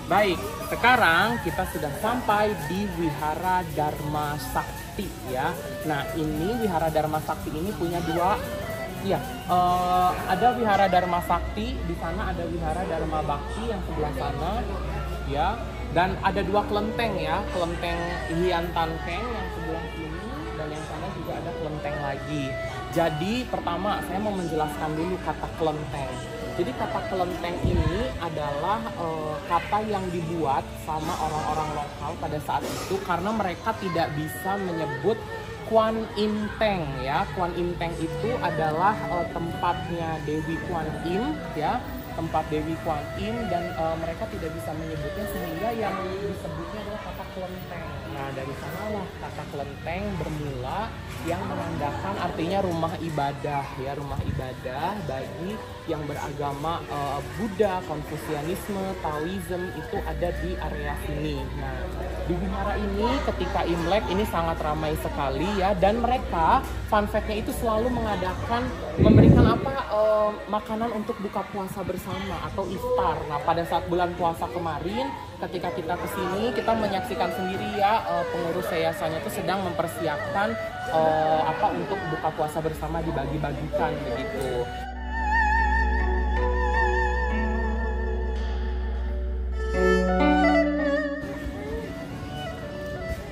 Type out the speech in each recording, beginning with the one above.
Baik, sekarang kita sudah sampai di Wihara Dharma Sakti ya. Nah, ini Wihara Dharma Sakti ini punya dua. Iya, ada Wihara Dharma Sakti, di sana ada Wihara Dharma Bakti yang sebelah sana ya. Dan ada dua kelenteng ya, kelenteng Hian Tan Keng yang sebelah sini dan yang sana juga ada kelenteng lagi. Jadi pertama saya mau menjelaskan dulu kata kelenteng. Jadi kata kelenteng ini adalah kata yang dibuat sama orang-orang lokal pada saat itu karena mereka tidak bisa menyebut Kuan Im Teng ya. Kuan Im Teng itu adalah tempatnya Dewi Kuan Im ya, tempat Dewi Kuan Im, dan mereka tidak bisa menyebutnya sehingga yang disebutnya adalah kata kelenteng. Nah, dari sanalah kata kelenteng bermula yang menandakan artinya rumah ibadah ya, rumah ibadah bagi yang beragama Buddha, Konfusianisme, Taoism itu ada di area sini. Nah, di wihara ini ketika Imlek ini sangat ramai sekali ya, dan mereka fun fact-nya itu selalu memberikan makanan untuk buka puasa bersama atau iftar. Nah, pada saat bulan puasa kemarin ketika kita kesini kita menyaksikan sendiri ya, pengurus yayasannya itu sedang mempersiapkan untuk buka puasa bersama, dibagi-bagikan begitu.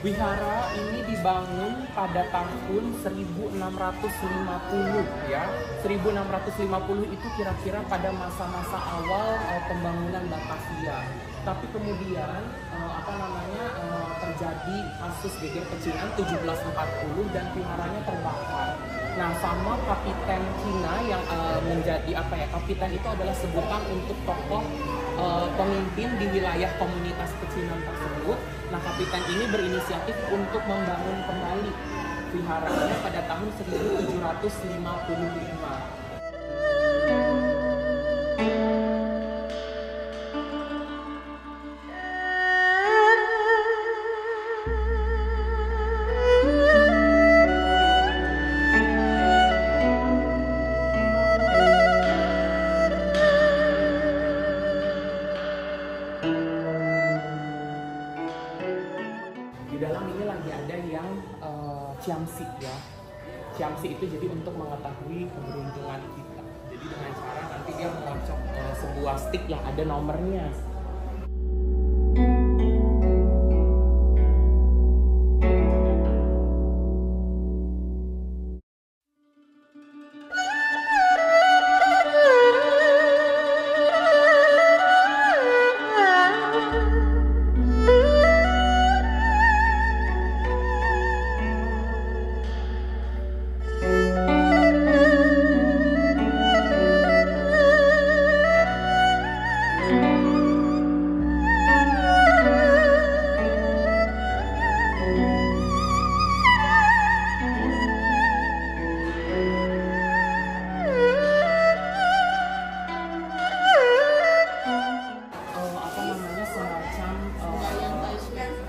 Wihara ini dibangun pada tahun 1650 ya. 1650 itu kira-kira pada masa-masa awal pembangunan Batavia. Tapi kemudian terjadi kasus geger pecinan 1740 dan wiharanya terbakar. Nah, sama kapiten Cina yang kapiten itu adalah sebutan untuk tokoh pemimpin di wilayah komunitas pecinan tersebut. Nah, kapiten ini berinisiatif untuk membangun kembali wiharanya pada tahun 1755. Di dalam ini lagi ada yang ciamsi ya. Ciamsi itu jadi untuk mengetahui keberuntungan kita. Jadi dengan cara nanti dia mengocok sebuah stick yang ada nomornya.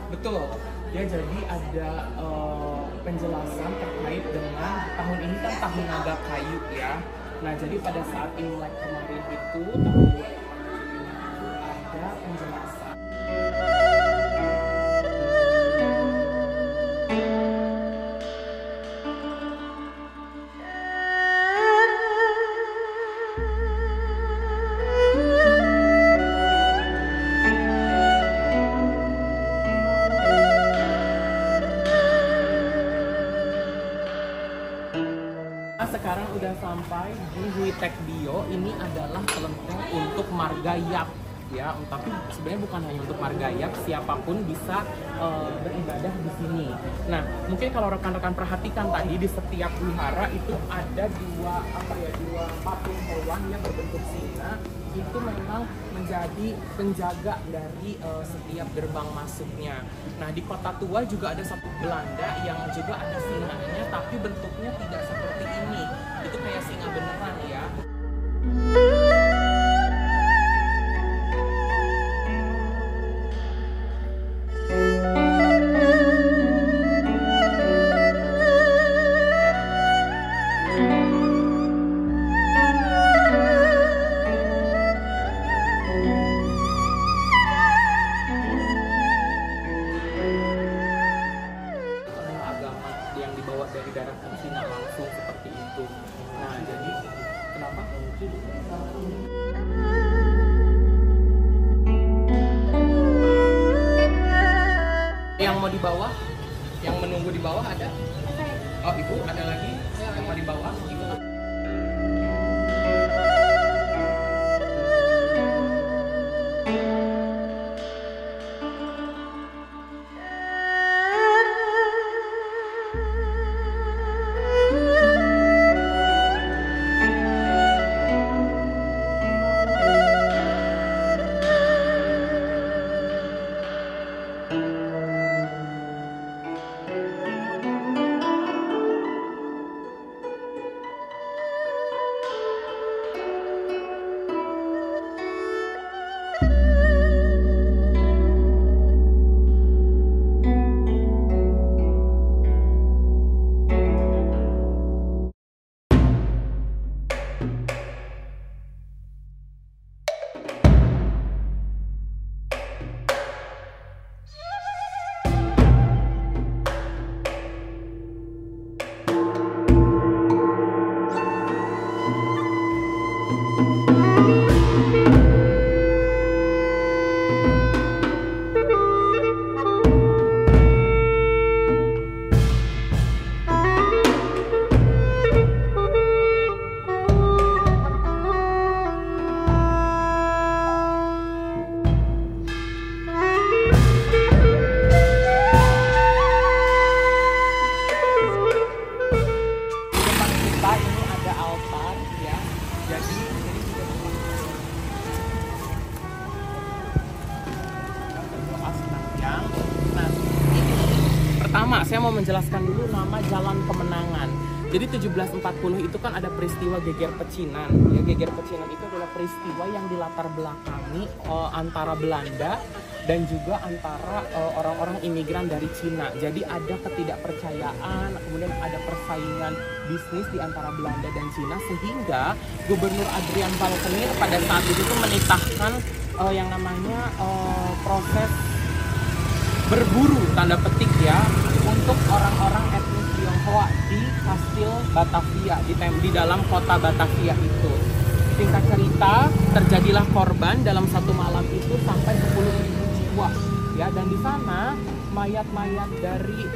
Betul, ya, jadi ada penjelasan terkait dengan tahun ini kan tahun naga kayu ya. Nah, jadi pada saat Imlek kemarin itu ada penjelasan. Sekarang udah sampai di Hui Tek Bio. Ini adalah kelenteng untuk marga Yap ya, tapi sebenarnya bukan hanya untuk marga Yap, siapapun bisa beribadah di sini. Nah, mungkin kalau rekan-rekan perhatikan tadi di setiap wihara itu ada dua patung hewan yang berbentuk singa. Itu memang menjadi penjaga dari setiap gerbang masuknya. Nah, di Kota Tua juga ada satu Belanda yang juga ada singanya, tapi bentuknya tidak seperti ini. Itu kayak singa beneran ya. Cina langsung seperti itu. Nah, jadi kenapa? Yang mau di bawah, yang menunggu di bawah ada? Oh, ibu ada lagi yang mau di bawah? Ibu. Pertama, saya mau menjelaskan dulu nama Jalan Kemenangan. Jadi 1740 itu kan ada peristiwa Geger Pecinan. Ya, Geger Pecinan itu adalah peristiwa yang dilatar belakangi antara Belanda dan juga antara orang-orang imigran dari Cina. Jadi ada ketidakpercayaan, kemudian ada persaingan bisnis di antara Belanda dan Cina, sehingga Gubernur Adrian Valkenir pada saat itu tuh menitahkan yang namanya proses berburu tanda petik ya untuk orang-orang etnis Tionghoa di Kastil Batavia, di dalam kota Batavia itu. Singkat cerita, terjadilah korban dalam satu malam itu sampai 10.000 jiwa ya, dan di sana mayat-mayat dari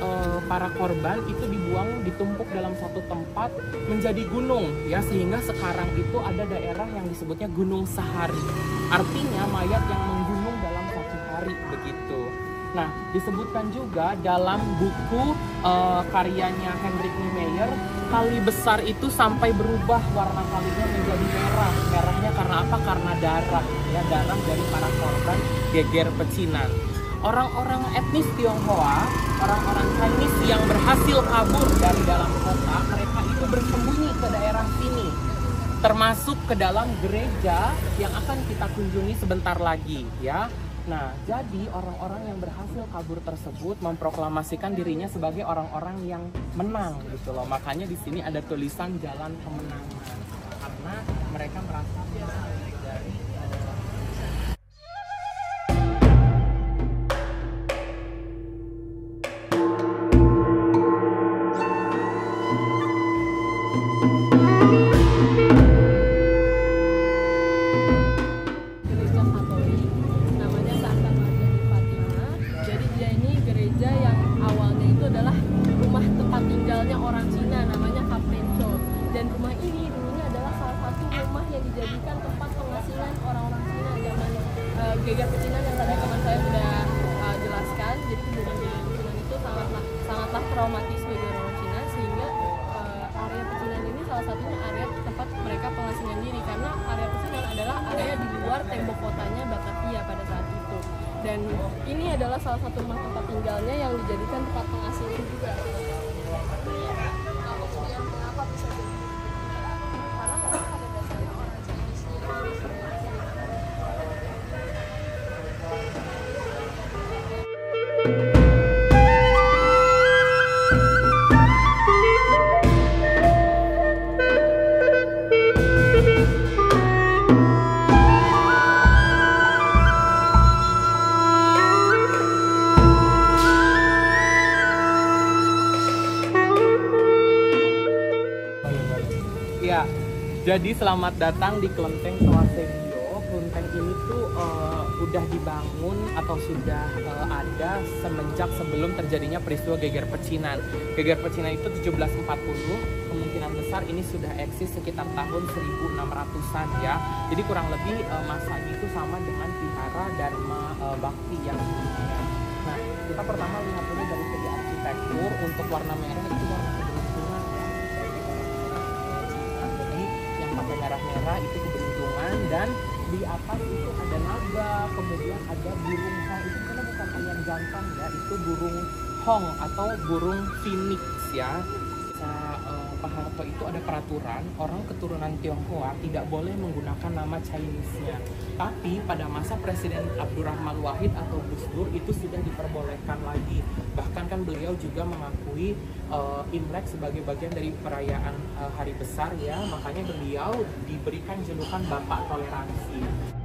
para korban itu dibuang, ditumpuk dalam satu tempat menjadi gunung ya, sehingga sekarang itu ada daerah yang disebutnya Gunung Sahari. Artinya mayat yang menggunung dalam satu hari begitu. Nah, disebutkan juga dalam buku karyanya Hendrik Niemeyer, kali besar itu sampai berubah warna kalinya menjadi merah. Merahnya karena apa? Karena darah, ya, darah dari para korban Geger Pecinan. Orang-orang etnis Tionghoa, orang-orang Chinese yang berhasil kabur dari dalam kota, mereka itu bersembunyi ke daerah sini, termasuk ke dalam gereja yang akan kita kunjungi sebentar lagi, ya. Nah, jadi orang-orang yang berhasil kabur tersebut memproklamasikan dirinya sebagai orang-orang yang menang gitu loh. Makanya di sini ada tulisan Jalan Kemenangan, karena mereka merasa menang dari orang Cina, namanya Kaprenco. Dan rumah ini dulunya adalah salah satu rumah yang dijadikan tempat pengasingan orang-orang Cina zaman Geger Pecinan yang tadi teman saya sudah jelaskan. Jadi kejadian Geger Pecinan itu sangatlah traumatis bagi orang Cina, sehingga area Pecinan ini salah satunya area tempat mereka pengasingan diri, karena area Pecinan adalah area di luar tembok kotanya Batavia pada saat itu. Dan ini adalah salah satu rumah tempat tinggalnya yang dijadikan tempat pengasingan juga. Ya, jadi selamat datang di Kelenteng Sawasembio. Kelenteng ini tuh udah dibangun atau sudah ada semenjak sebelum terjadinya peristiwa Geger Pecinan. Geger Pecinan itu 1740, kemungkinan besar ini sudah eksis sekitar tahun 1600-an ya. Jadi kurang lebih masanya itu sama dengan Vihara Dharma Bakti yang sebelumnya. Nah, kita pertama lihat dulu dari segi arsitektur. Untuk warna merah itu warna keberuntungan ya. Jadi yang pakai merah-merah itu keberuntungan, dan di atas itu ada naga, kemudian ada burung hong. Itu karena bukan ayam jantan ya, itu burung hong atau burung phoenix ya. Pak Harto itu ada peraturan orang keturunan Tionghoa tidak boleh menggunakan nama Chinese-nya. Tapi pada masa Presiden Abdurrahman Wahid atau Gus Dur itu sudah diperbolehkan lagi. Bahkan kan beliau juga mengakui Imlek sebagai bagian dari perayaan hari besar ya. Makanya beliau diberikan julukan Bapak Toleransi.